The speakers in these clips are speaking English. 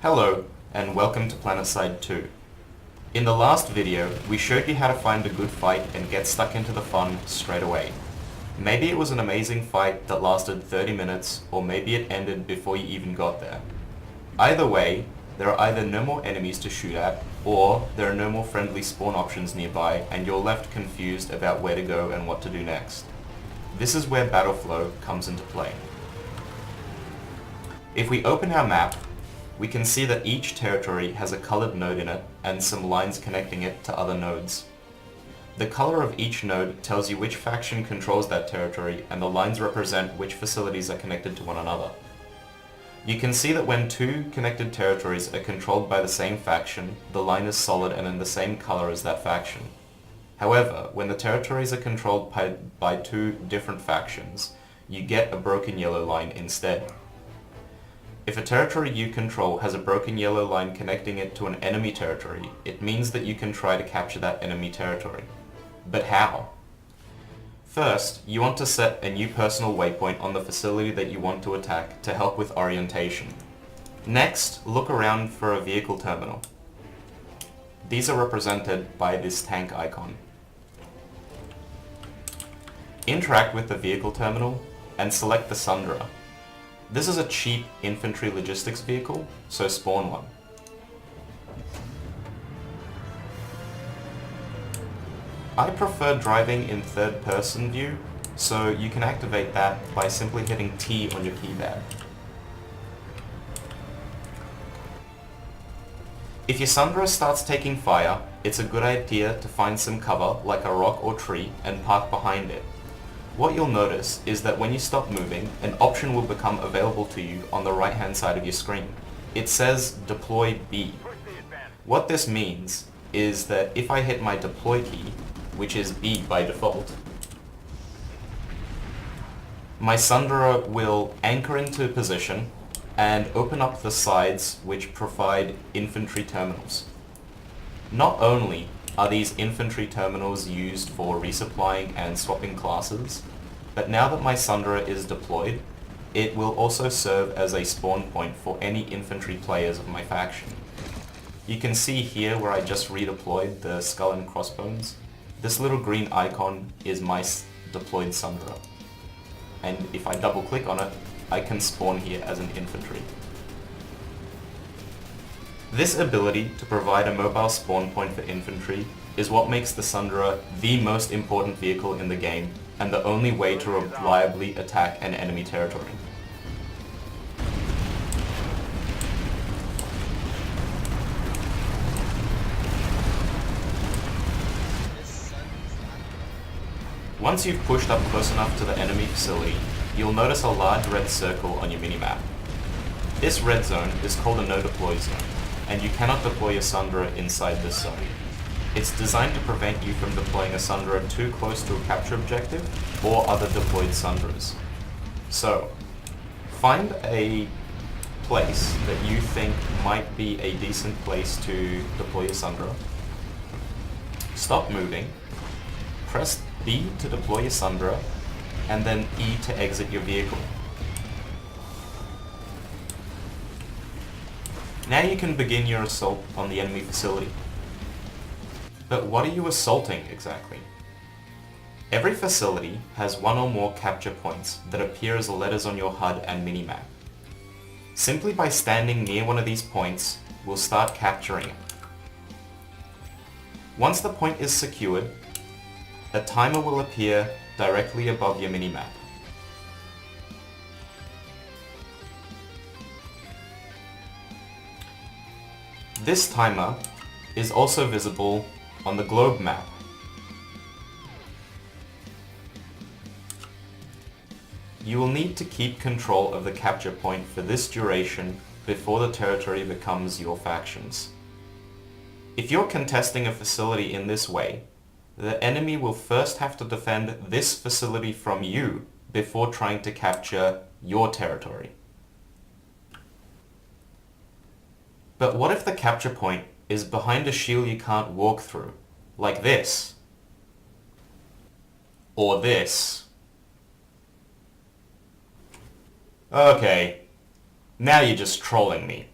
Hello, and welcome to Planetside 2. In the last video, we showed you how to find a good fight and get stuck into the fun straight away. Maybe it was an amazing fight that lasted 30 minutes, or maybe it ended before you even got there. Either way, there are either no more enemies to shoot at, or there are no more friendly spawn options nearby, and you're left confused about where to go and what to do next. This is where battle flow comes into play. If we open our map, we can see that each territory has a colored node in it and some lines connecting it to other nodes. The color of each node tells you which faction controls that territory, and the lines represent which facilities are connected to one another. You can see that when two connected territories are controlled by the same faction, the line is solid and in the same color as that faction. However, when the territories are controlled by two different factions, you get a broken yellow line instead. If a territory you control has a broken yellow line connecting it to an enemy territory, it means that you can try to capture that enemy territory. But how? First, you want to set a new personal waypoint on the facility that you want to attack to help with orientation. Next, look around for a vehicle terminal. These are represented by this tank icon. Interact with the vehicle terminal and select the Sunderer. This is a cheap infantry logistics vehicle, so spawn one. I prefer driving in third-person view, so you can activate that by simply hitting T on your keypad. If your Sunderer starts taking fire, it's a good idea to find some cover, like a rock or tree, and park behind it. What you'll notice is that when you stop moving, an option will become available to you on the right-hand side of your screen. It says Deploy B. What this means is that if I hit my deploy key, which is B by default, my Sunderer will anchor into position and open up the sides which provide infantry terminals. Not only are these infantry terminals used for resupplying and swapping classes, but now that my Sunderer is deployed, it will also serve as a spawn point for any infantry players of my faction. You can see here where I just redeployed the skull and crossbones. This little green icon is my deployed Sunderer. And if I double click on it, I can spawn here as an infantry. This ability to provide a mobile spawn point for infantry is what makes the Sunderer the most important vehicle in the game and the only way to reliably attack an enemy territory. Once you've pushed up close enough to the enemy facility, you'll notice a large red circle on your minimap. This red zone is called a no-deploy zone, and you cannot deploy your Sunderer inside this zone. It's designed to prevent you from deploying a Sunderer too close to a capture objective or other deployed Sunderers. So, find a place that you think might be a decent place to deploy your Sunderer. Stop moving, press B to deploy your Sunderer, and then E to exit your vehicle. Now you can begin your assault on the enemy facility. But what are you assaulting exactly? Every facility has one or more capture points that appear as letters on your HUD and minimap. Simply by standing near one of these points, we'll start capturing it. Once the point is secured, a timer will appear directly above your minimap. This timer is also visible on the globe map. You will need to keep control of the capture point for this duration before the territory becomes your faction's. If you're contesting a facility in this way, the enemy will first have to defend this facility from you before trying to capture your territory. But what if the capture point is behind a shield you can't walk through, like this? Or this? Okay, now you're just trolling me.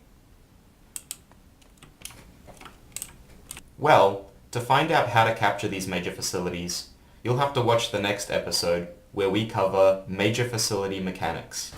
Well, to find out how to capture these major facilities, you'll have to watch the next episode where we cover major facility mechanics.